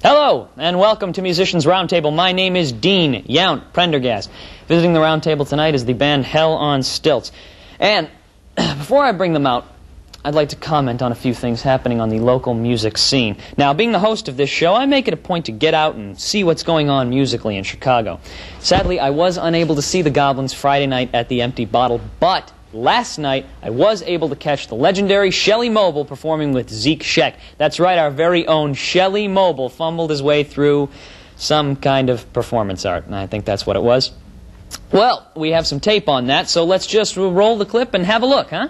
Hello, and welcome to Musicians Roundtable. My name is Dean Yount, Prendergaast. Visiting the roundtable tonight is the band Hell on Stilts. And before I bring them out, I'd like to comment on a few things happening on the local music scene. Now, being the host of this show, I make it a point to get out and see what's going on musically in Chicago. Sadly, I was unable to see the Goblins Friday night at the Empty Bottle, but last night, I was able to catch the legendary Shelly Mobile performing with Zeke Sheck. That's right, our very own Shelly Mobile fumbled his way through some kind of performance art, and I think that's what it was. Well, we have some tape on that, so let's just roll the clip and have a look, huh?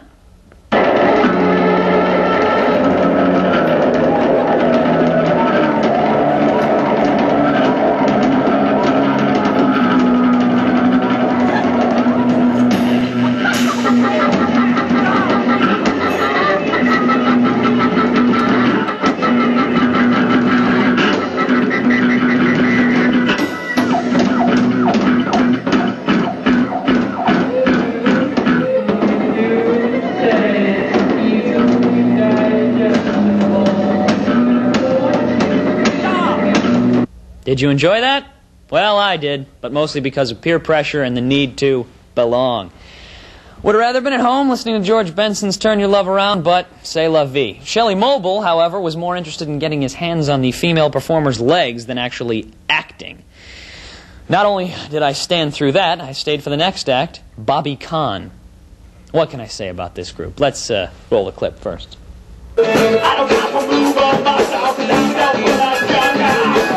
Did you enjoy that? Well, I did, but mostly because of peer pressure and the need to belong. Would have rather been at home listening to George Benson's Turn Your Love Around, but c'est la vie. Shelly Mobile, however, was more interested in getting his hands on the female performer's legs than actually acting. Not only did I stand through that, I stayed for the next act, Bobby Kahn. What can I say about this group? Let's roll the clip first. I don't have to move on myself, and I know what I've done now.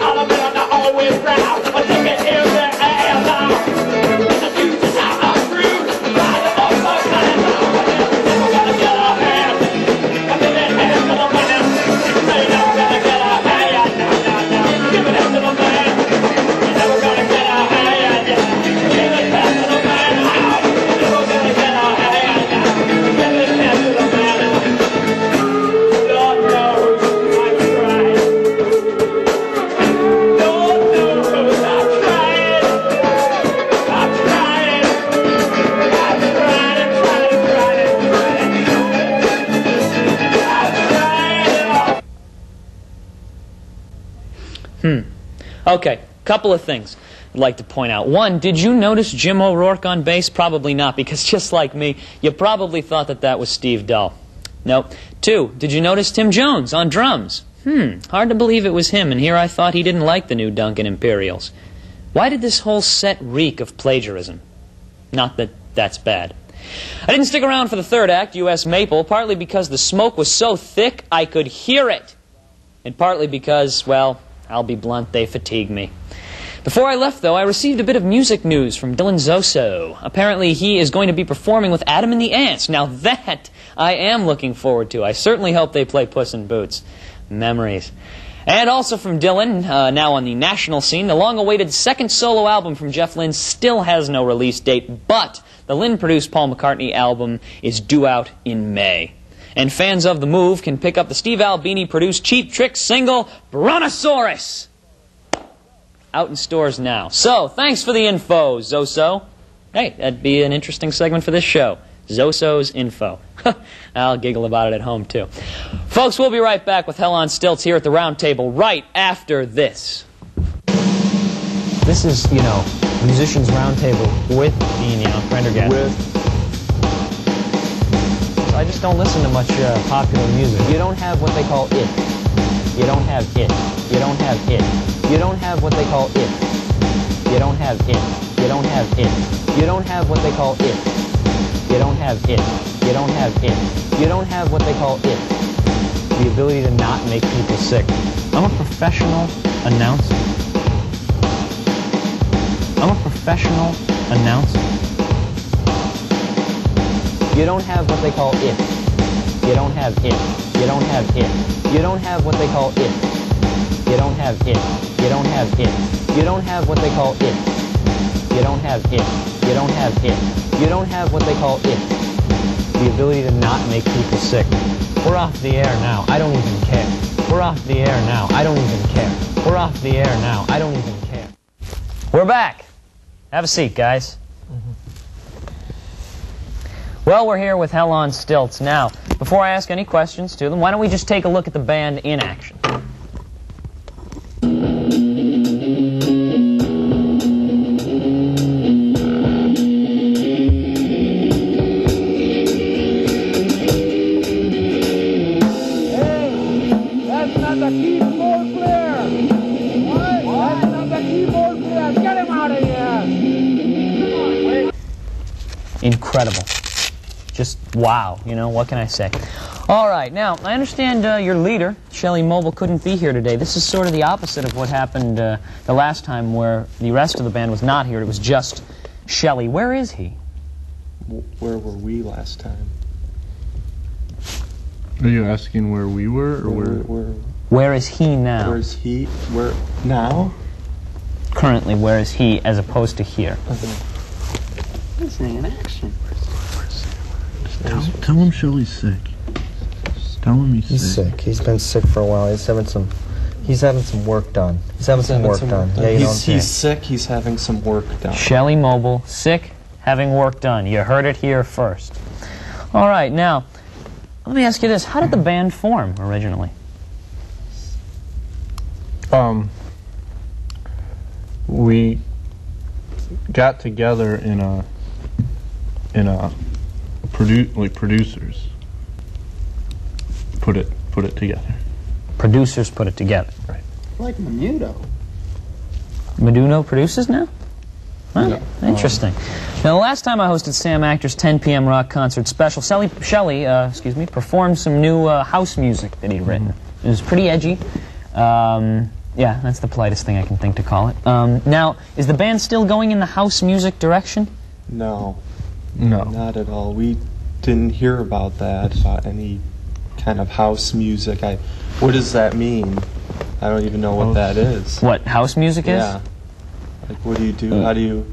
I'll be on the always round. I take it in the air now. The future's out of route. Riding on my planet now. We're gonna get our hands. Come in and hands to the man. Say never gonna get our hands. Now. Give it up to the man. You're never gonna get our hands. Give it back to the man. You're never gonna get our hands. Give it back to the man. Lord knows I've tried. Lord knows I've tried. I've tried. I've tried and tried and tried and tried. I've tried it all. Okay, couple of things I'd like to point out. One, did you notice Jim O'Rourke on bass? Probably not, because just like me, you probably thought that that was Steve Dahl. Nope. Two, did you notice Tim Jones on drums? Hard to believe it was him, and here I thought he didn't like the new Duncan Imperials. Why did this whole set reek of plagiarism? Not that that's bad. I didn't stick around for the third act, U.S. Maple, partly because the smoke was so thick I could hear it, and partly because, well, I'll be blunt, they fatigued me. Before I left, though, I received a bit of music news from Dylan Zoso. Apparently, he is going to be performing with Adam and the Ants. Now that I am looking forward to. I certainly hope they play Puss in Boots. Memories. And also from Dylan, now on the national scene, the long-awaited second solo album from Jeff Lynne still has no release date, but the Lynne-produced Paul McCartney album is due out in May. And fans of The Move can pick up the Steve Albini-produced Cheap Trick single, Brontosaurus, out in stores now. So, thanks for the info, Zoso. Hey, that'd be an interesting segment for this show. Zoso's info. I'll giggle about it at home, too. Folks, we'll be right back with Hell on Stilts here at the Round Table right after this. This is, Musicians Roundtable with Dean Yount, Prendergaast. I just don't listen to much popular music. You don't have what they call it. You don't have it. You don't have it. You don't have what they call it. You don't have it. You don't have it. You don't have what they call it. You don't have it. You don't have it. You don't have what they call it. The ability to not make people sick. I'm a professional announcer. I'm a professional announcer. You don't have what they call it. You don't have it. You don't have it. You don't have what they call it. You don't have it. You don't have it. You don't have what they call it. You don't have it. You don't have it. You don't have what they call it. The ability to not make people sick. We're off the air now. I don't even care. We're off the air now. I don't even care. We're off the air now. I don't even care. We're back. Have a seat, guys. Well, we're here with Hell on Stilts. Now, before I ask any questions to them, why don't we just take a look at the band in action? on the keyboard player. What? That's on the keyboard player. Get him out of here. Incredible. Just wow, you know, what can I say? All right, now, I understand your leader, Shelley Mobile, couldn't be here today. This is sort of the opposite of what happened the last time where the rest of the band was not here. It was just Shelley. Where is he? Where were we last time? Are you asking where we were, or Where is he now? Where is he? Where now? Currently, where is he as opposed to here? Listening in action. Tell him Shelley's sick. Tell him He's sick. He's been sick for a while. He's having some work done. He's having some work done. Yeah, you know what I'm saying? He's sick. He's having some work done. Shelley Mobile, sick, having work done. You heard it here first. All right, now, let me ask you this. How did the band form originally? We got together in a producers put it together. Producers put it together. Right. Like Menudo. Menudo produces now? Huh? Yeah. Interesting. Now, the last time I hosted Sam Actor's 10 p.m. rock concert special, Shelley performed some new house music that he'd written. It was pretty edgy. Yeah, that's the politest thing I can think to call it. Now, is the band still going in the house music direction? No. No. Not at all. We didn't hear about that, about any kind of house music. What does that mean? I don't even know what that is. What house music is? Yeah. Like, what do you do? How do you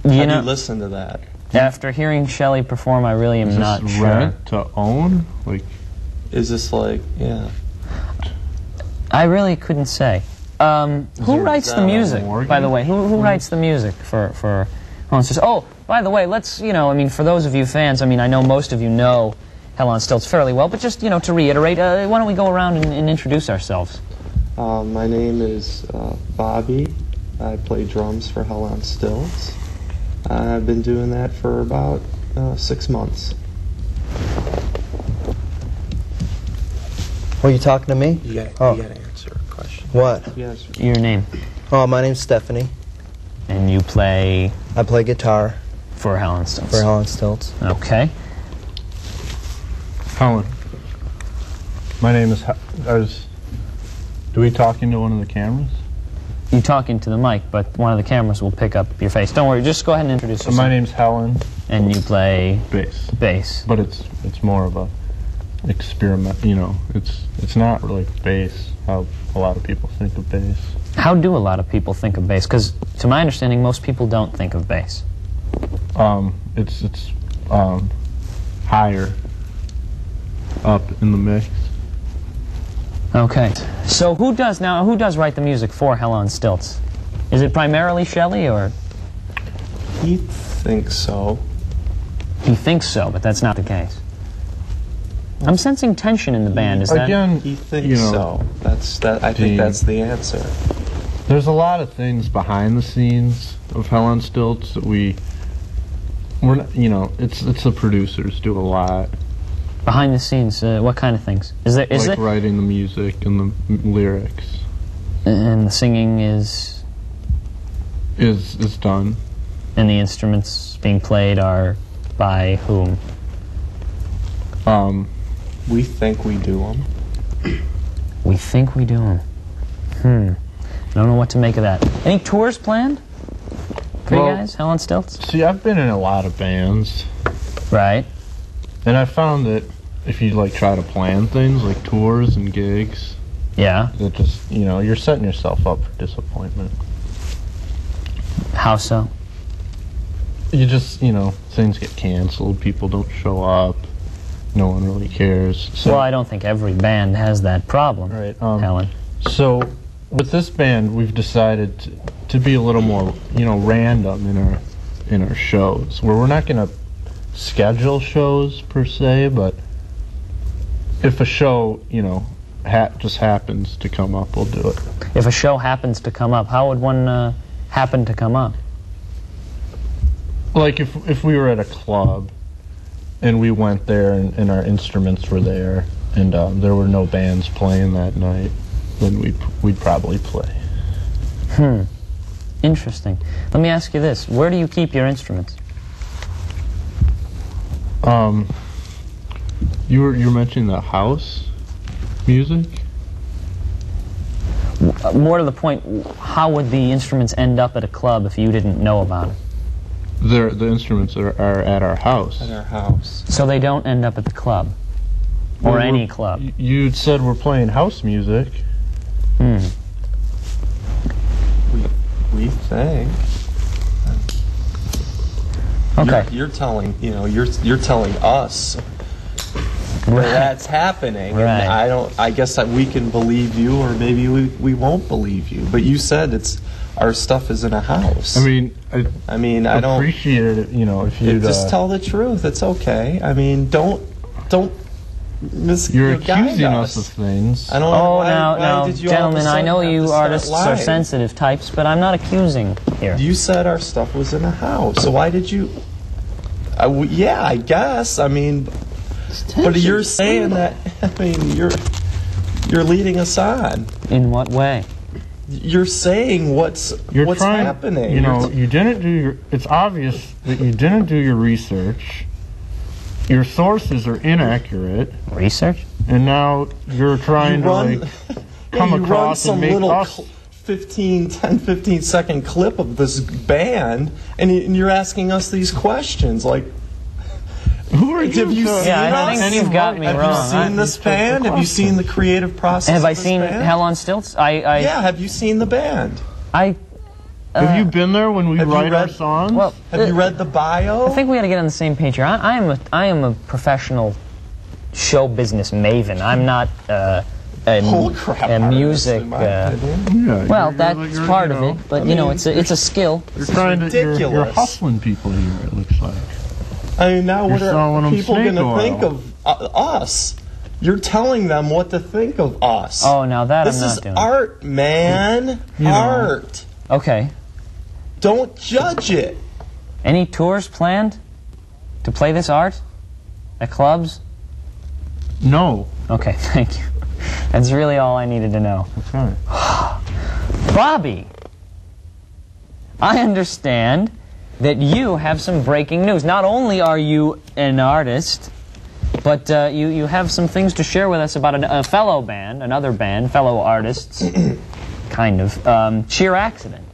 listen to that? After hearing Shelley perform, I really am Is not this sure. rent to own? Like, Is this like, yeah. I really couldn't say. Who writes the music, mortgage? by the way? Who writes the music for Hell on Stilts? Oh, by the way, let's, you know, I mean, for those of you fans, I mean, I know most of you know Hell on Stilts fairly well, but just, you know, to reiterate, why don't we go around and introduce ourselves? My name is Bobby. I play drums for Hell on Stilts. I've been doing that for about 6 months. Were you talking to me? You gotta answer a question. What? Yes. Your name? Oh, my name's Stephanie. And you play I play guitar for Hell on Stilts? for Hell on Stilts. Okay. Helen. My name is. Do we talk into one of the cameras? You talk into the mic, but one of the cameras will pick up your face. Don't worry, just go ahead and introduce yourself. My name's Helen. And you play Bass. bass. But it's more of a experiment. You know, it's not really bass how a lot of people think of bass. How do a lot of people think of bass? Because to my understanding, most people don't think of bass. It's higher up in the mix. Okay. So who does write the music for Hell on Stilts? Is it primarily Shelley, or? He thinks so. He thinks so, but that's not the case. I'm sensing tension in the band. Is that? Again, He thinks you know, so. I think that's the answer. there's a lot of things behind the scenes of Hell on Stilts that we're not, you know, it's the producers do a lot. Behind the scenes, what kind of things? Is Like writing the music and the lyrics. And the singing is done. And the instruments being played are by whom? We think we do them. We think we do them. I don't know what to make of that. Any tours planned for you guys, Hell on Stilts? See, I've been in a lot of bands. Right. And I found that if you like try to plan things like tours and gigs, Yeah. that just, you know, you're setting yourself up for disappointment. How so? You just, you know, things get canceled, people don't show up, no one really cares. So, Well, I don't think every band has that problem, right, Helen. So with this band, we've decided to be a little more, you know, random in our shows, where we're not going to schedule shows per se, but if a show, you know, just happens to come up, we'll do it. If a show happens to come up, how would one happen to come up? Like if we were at a club and we went there and our instruments were there, and there were no bands playing that night, then we'd probably play. Interesting. Let me ask you this: where do you keep your instruments? You're mentioning the house music? More to the point, how would the instruments end up at a club if you didn't know about it? The instruments are at our house. At our house. So they don't end up at the club? Or any club? You said we're playing house music. We think. Okay. You're telling, you're telling us that that's happening. Right. And I guess that we can believe you, or maybe we won't believe you. But you said our stuff is in a house. I mean, I don't appreciate it, if you just tell the truth. It's okay. I mean, don't you're accusing us of things. I don't know. Now, did you gentlemen, I know you artists are lying? sensitive types, but I'm not accusing here. You said our stuff was in a house, so why did you? Yeah, I guess. I mean, but you're saying that. I mean, you're leading us on. In what way? You're saying what's happening. You didn't do it's obvious that you didn't do your research. Your sources are inaccurate. Research? And now you're trying to come across and make us 15 second clip of this band, and you're asking us these questions like, who are you? Have you seen I think you've got me wrong. Have you seen this band? Have you seen the creative process? Have I of this seen band? Hell on Stilts? Yeah, have you seen the band? Have you been there when we write our songs? Well, have you read the bio? I think we got to get on the same page here. I am a professional show business maven. I'm not a music. Well, that's part of it, but it's a skill. You're you're hustling people here. It looks like. I mean, now what are people going to think of us? You're telling them what to think of us. Oh, now that this I'm not is doing. Art, man. Art. Okay. Don't judge it. Any tours planned to play this art at clubs? No. Okay, thank you. That's really all I needed to know. Okay. Bobby, I understand that you have some breaking news. Not only are you an artist, but you have some things to share with us about a fellow band, another band, fellow artists, kind of, Cheer Accident.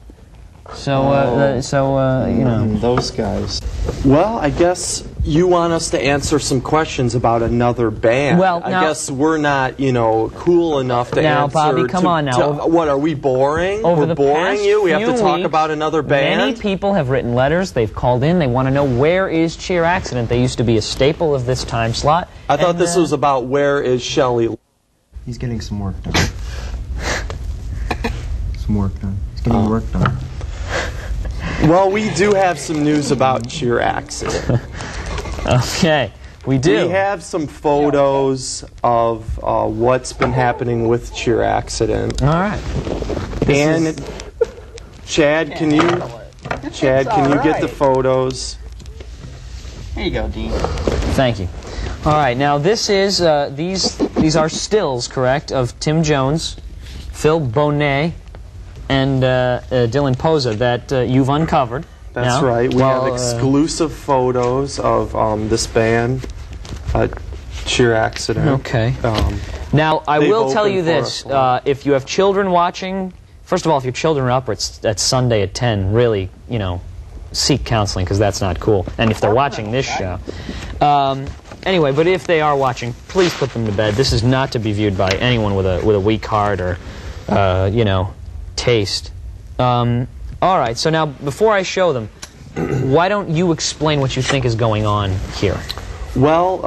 So, those guys. Well, I guess you want us to answer some questions about another band. Well, I guess we're not, cool enough to answer. Now, Bobby, come on now. What, are we boring? We're boring you? We have to talk about another band? Many people have written letters. They've called in. They want to know, where is Cheer Accident? They used to be a staple of this time slot. I thought this was about where is Shelley. He's getting some work done. Some work done. He's getting work done. Well, we do have some news about Cheer Accident. Okay, we do. We have some photos of what's been happening with Cheer Accident. All right. And Chad, can you get the photos? Here you go, Dean. Thank you. All right, now this is these are stills, correct, of Tim Jones, Phil Bonet, and Dylan Posa that you've uncovered. That's right. We have exclusive photos of this band, Cheer Accident. Okay. Now, I will tell you this. If you have children watching, first of all, if your children are up, it's Sunday at 10, really, seek counseling, because that's not cool. And if they're watching this show. Anyway, but if they are watching, please put them to bed. This is not to be viewed by anyone with a weak heart or, taste. All right, so now, before I show them, why don't you explain what you think is going on here? Well,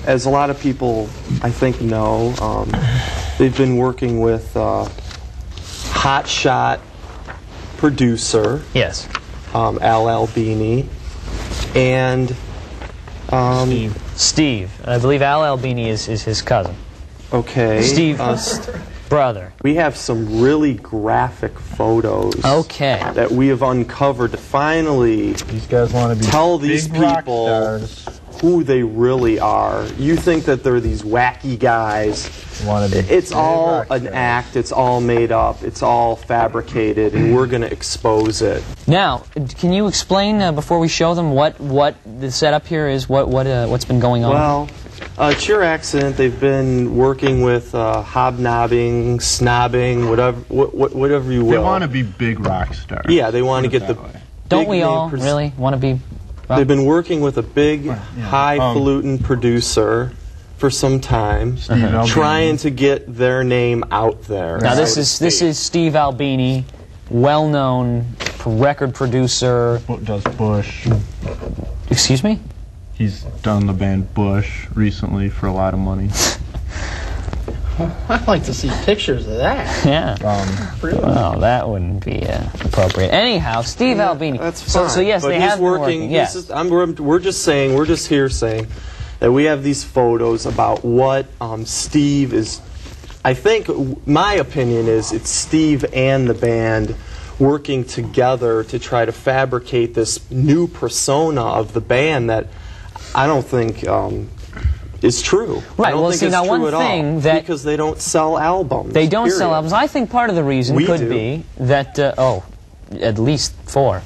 as a lot of people, I think, know, they've been working with hotshot producer, yes, Al Albini, and Steve. I believe Al Albini is his cousin. Okay. Steve, brother. We have some really graphic photos. Okay. That we have uncovered to finally these guys want to be tell these big rock people stars. who they really are. You think that they're these wacky guys. It's all an act. It's all made up. It's all fabricated, and we're going to expose it. Now, can you explain before we show them what the setup here is? What's been going on? Well, Cheer Accident. They've been working with hobnobbing, snobbing, whatever you will. They want to be big rock stars. Yeah, they want to get the. Don't we all really want to be? They've been working with a big, highfalutin producer for some time, trying to get their name out there. Now this is Steve Albini, well-known record producer. Does Bush. Excuse me? He's done the band Bush recently for a lot of money. I'd like to see pictures of that. Yeah. Well, that wouldn't be appropriate. Anyhow, Steve Albini. That's fine. So yes, but they have been working. Yes. We're just here saying that we have these photos about what Steve is. I think my opinion is it's Steve and the band working together to try to fabricate this new persona of the band that I don't think is true. Right. I don't Well, think see, it's now true one at all, thing that because they don't sell albums. they don't period. sell albums. I think part of the reason We could do. be that at least 4.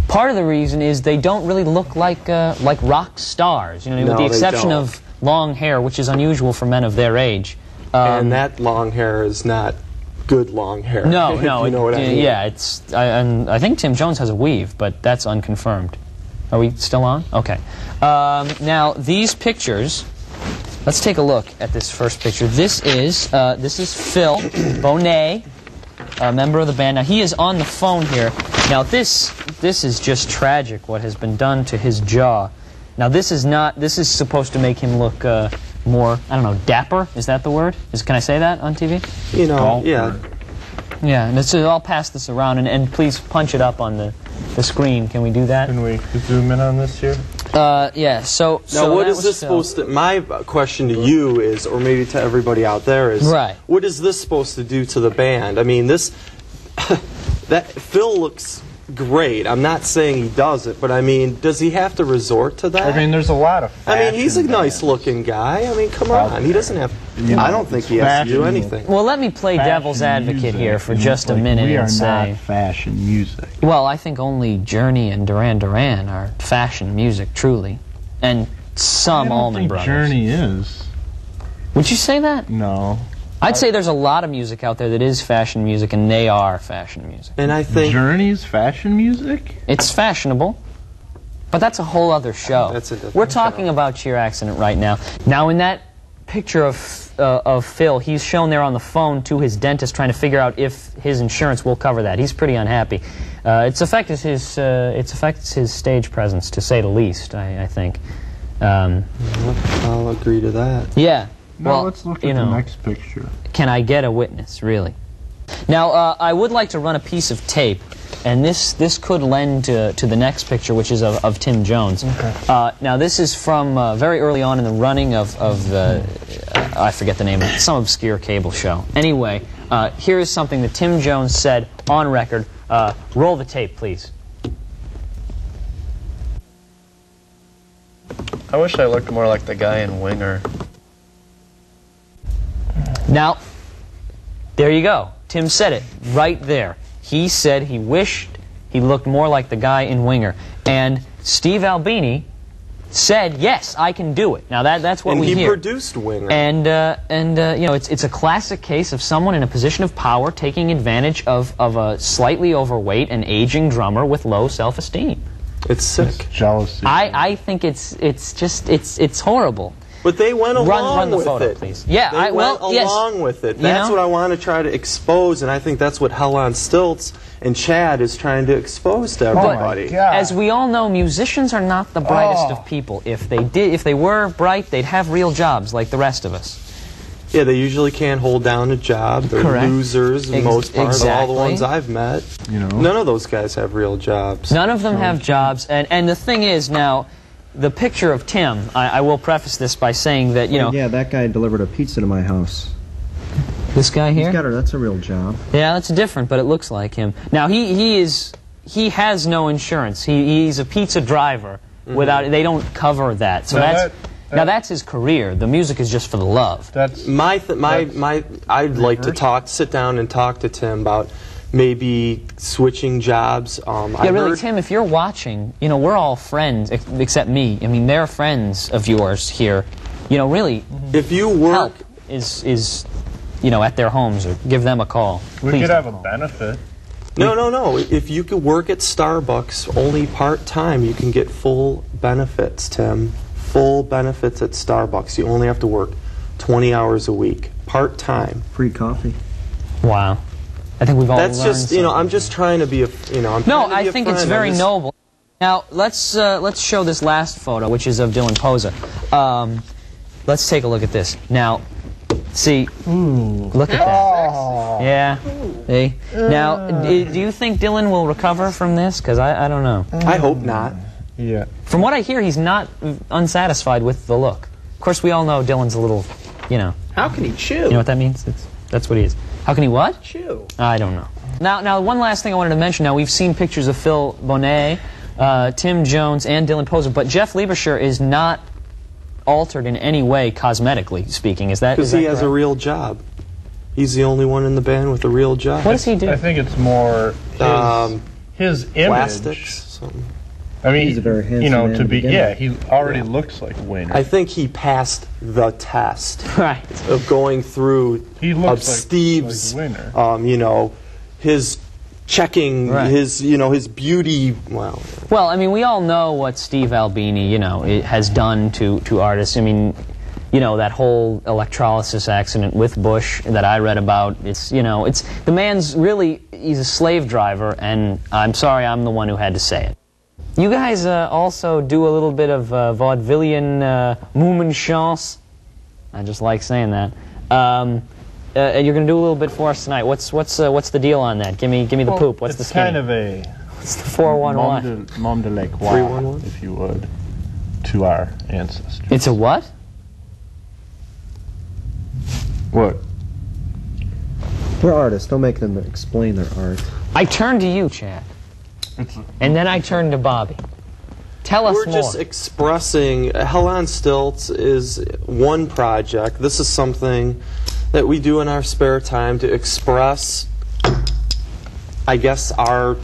Part of the reason is they don't really look like rock stars. You know, with No, the they exception don't. of long hair, which is unusual for men of their age. And that long hair is not good long hair. No, if no. you know what I mean. Yeah, I think Tim Jones has a weave, but that's unconfirmed. Are we still on? Okay. Now these pictures. Let's take a look at this first picture. This is Phil Bonet, a member of the band. Now he is on the phone here. Now this is just tragic. What has been done to his jaw. Now this is not. This is supposed to make him look more. I don't know. Dapper. Is that the word? Can I say that on TV? You know, yeah. Yeah, and I'll pass this around, and please punch it up on the screen. Can we do that? Can we zoom in on this here? Yeah, so... Now, what is this supposed to... My question to you is, or maybe to everybody out there is... Right. What is this supposed to do to the band? I mean, this... that Phil looks great. I'm not saying he doesn't, but I mean, does he have to resort to that? I mean, there's a lot of I mean, he's a fashion nice-looking guy. I mean, come on. He doesn't have... You know, I don't think he has to do fashion. anything. Well, let me play devil's advocate music, here for and just a like, minute we and are say... not fashion music. Well, I think only Journey and Duran Duran are fashion music, truly. And some Allman Brothers. Journey is. Would you say that? No. I'd say there's a lot of music out there that is fashion music, and they are fashion music. And I think... Journey's fashion music? It's fashionable, but that's a whole other show. That's a different We're talking show. about Cheer Accident right now. Now, in that picture of Phil, he's shown there on the phone to his dentist trying to figure out if his insurance will cover that. He's pretty unhappy. It's affected his stage presence, to say the least, I think. I'll agree to that. Yeah. No, well, let's look at the next picture. Can I get a witness, really? Now, I would like to run a piece of tape, and this could lend to the next picture, which is of Tim Jones. Okay. Now, this is from very early on in the running of the, I forget the name of it, some obscure cable show. Anyway, here is something that Tim Jones said on record. Roll the tape, please. I wish I looked more like the guy in Winger. Now, there you go. Tim said it right there. He said he wished he looked more like the guy in Winger. And Steve Albini said, yes, I can do it. Now, that's what we hear. And he produced Winger. And you know, it's a classic case of someone in a position of power taking advantage of a slightly overweight and aging drummer with low self-esteem. It's sick. It's jealousy. I think it's horrible. But they went along run the with photo, it. Please. Yeah, they went yes. along with it. You That's know? what I want to try to expose, and I think that's what Hell on Stilts and Chad is trying to expose to everybody. God. As we all know, musicians are not the brightest of people. If they were bright, they'd have real jobs like the rest of us. Yeah, they usually can't hold down a job. They're Correct. losers, in most part. All the Exactly. ones I've met. You know? None of those guys have real jobs. None of them have jobs, and the thing is now, the picture of Tim, I will preface this by saying that, you know... Yeah, that guy delivered a pizza to my house. This guy here? That's a real job. Yeah, that's different, but it looks like him. Now, he has no insurance. He's a pizza driver, without. They don't cover that. So now that's his career. The music is just for the love. That's I'd like to sit down and talk to Tim about maybe switching jobs. Yeah, really, Tim, if you're watching, you know, we're all friends, except me. I mean, they're friends of yours here. You know, really, if you work, help is you know, at their homes, or give them a call. we Please could don't. have a benefit. No. If you could work at Starbucks only part-time, you can get full benefits, Tim. Full benefits at Starbucks. You only have to work 20 hours a week, part-time. Free coffee. Wow. I think we've all That's learned just, you know, something. I'm just trying to be a, you know, I'm No, trying to be I a think friend. it's very noble. Now, let's show this last photo, which is of Dylan Posa. Let's take a look at this. Now, see, look at that. Yeah. See? Now, do you think Dylan will recover from this? Because I don't know. I hope not. Yeah. From what I hear, he's not unsatisfied with the look. Of course, we all know Dylan's a little, you know. How can he chew? You know what that means? That's what he is. How can he what? Chew. I don't know. Now, one last thing I wanted to mention. Now, we've seen pictures of Phil Bonet, Tim Jones, and Dylan Posa, but Jeff Lieberscher is not altered in any way, cosmetically speaking. Is that Because is he that has a correct? real job. He's the only one in the band with a real job. What does he do? I think it's more his image. Plastics, something. I mean, He's a very handsome you know, man to to be, begin yeah, with. he already looks like Winner. I think he passed the test Right. of going through He of looks like Steve's, Winner. you know, his checking, Right. his, you know, his beauty. Well, Well, I mean, we all know what Steve Albini, you know, has done to artists. I mean, you know, that whole electrolysis accident with Bush that I read about. It's, you know, it's the man's really, he's a slave driver, and I'm sorry, I'm the one who had to say it. You guys also do a little bit of vaudevillian Moumenchance. I just like saying that. You're going to do a little bit for us tonight. What's the deal on that? Give me the poop. What's the It's skinny? kind of a What's the 411? Mom de la Croix, 311? if you would, to our ancestors. It's a what? What? They're artists. Don't make them explain their art. I turn to you, Chad. And then I turn to Bobby. Tell us we're more. just expressing. Hell on Stilts is one project. This is something that we do in our spare time to express, I guess, our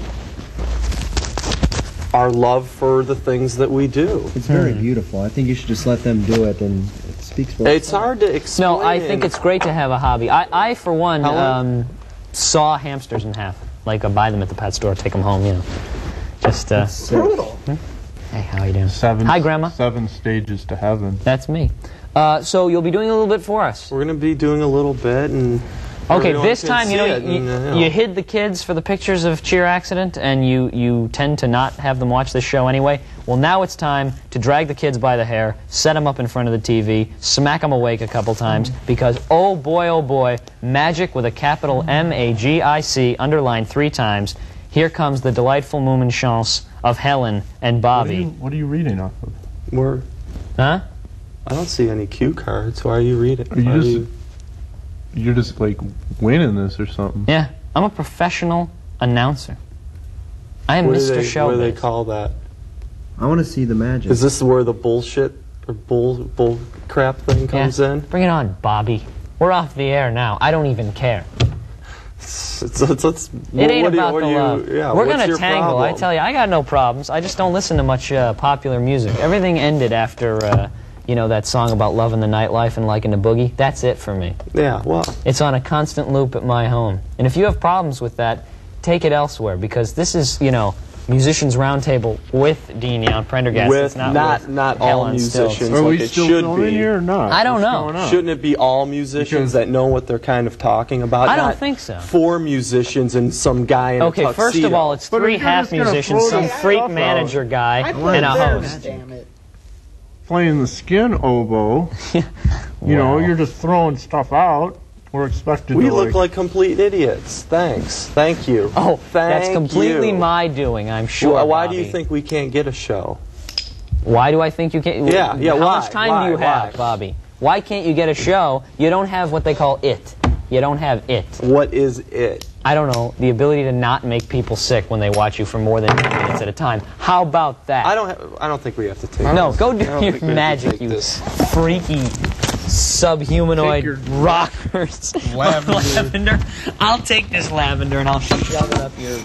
love for the things that we do. It's very beautiful. I think you should just let them do it, and it speaks for It's hard to explain. No, I think it's great to have a hobby. I for one, Helen? saw hamsters in half. Like, buy them at the pet store, take them home, you know. Just, Brutal. hey, how you doing? Seven, Hi, Grandma. 7 stages to heaven. That's me. So you'll be doing a little bit for us. We're going to be doing a little bit, and Okay, everyone this can time, you know, see it, and, you hid the kids for the pictures of Cheer Accident, and you tend to not have them watch this show anyway. Well, now it's time to drag the kids by the hair, set them up in front of the TV, smack them awake a couple times, because oh boy, magic with a capital M-A-G-I-C, underlined 3 times. Here comes the delightful Moumenchance of Helen and Bobby. What are you reading off of? Huh? I don't see any cue cards. Why are you reading? You're just like winning this or something. Yeah, I'm a professional announcer. I am Mr. Showbiz. What do they call that? I want to see the magic. Is this where the bullshit or bull crap thing comes in? Bring it on, Bobby. We're off the air now. I don't even care. It It ain't about the love. Yeah, We're what's gonna your tangle. problem? I tell you, I got no problems. I just don't listen to much popular music. Everything ended after, you know, that song about loving the nightlife and liking the boogie. That's it for me. Yeah, well, It's on a constant loop at my home. And if you have problems with that, take it elsewhere, because this is, you know, Musicians Roundtable with Dean Yount, Prendergaast. with It's not not all Helen Stilts. musicians Are like we it still should going be. in here or not? I don't What's know. going on? Shouldn't it be all musicians that know what they're kind of talking about? I don't Not think so. 4 musicians and some guy in a Okay, tuxedo. first of all, it's But 3 if you're half just gonna musicians, throw some this freak stuff manager guy, I play and a this, host. damn it. Playing the skin oboe. You know, Wow. you're just throwing stuff out. We're expected We to look like complete idiots. Thanks. Thank you. Oh, Thank that's completely you. my doing, I'm sure. Well, why do you Bobby. think we can't get a show? Why do I think you can't? Yeah, How why? much time Why? do you have, Why? Bobby? Why can't you get a show? You don't have what they call it. You don't have it. What is it? I don't know, the ability to not make people sick when they watch you for more than 2 minutes at a time. How about that? I don't think we have to take. No, this. go do I don't your think we have to magic, take you this. freaky subhumanoid Take your rockers. lavender. I'll take this lavender and I'll shove it up your...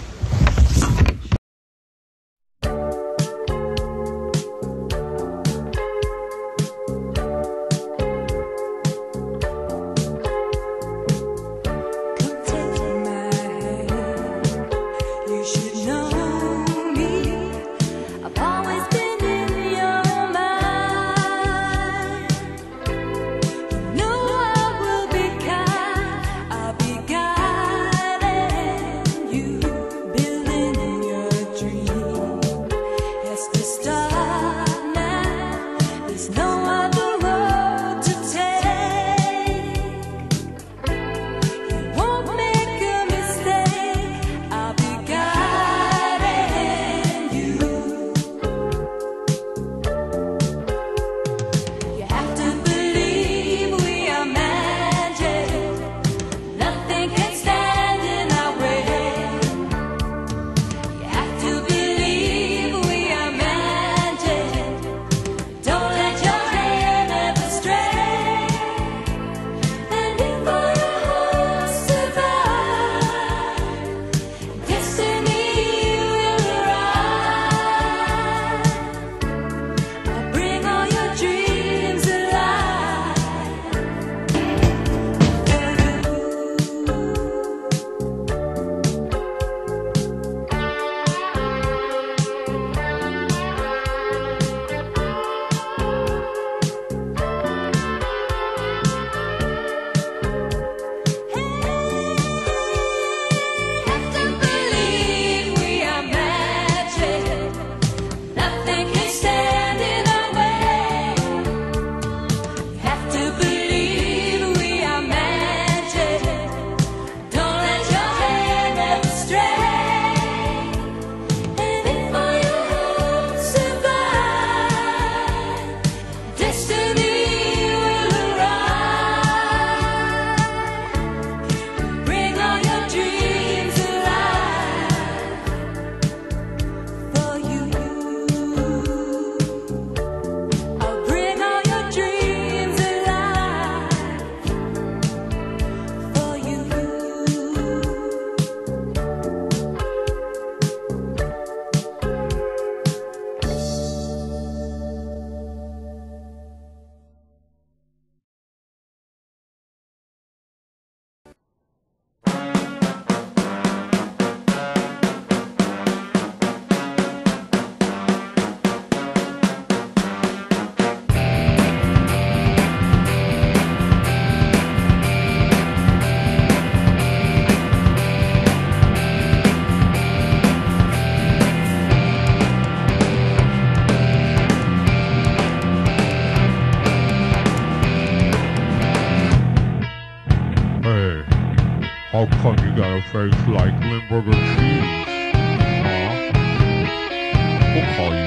How come you got a face like Limburger cheese? Huh? We'll call you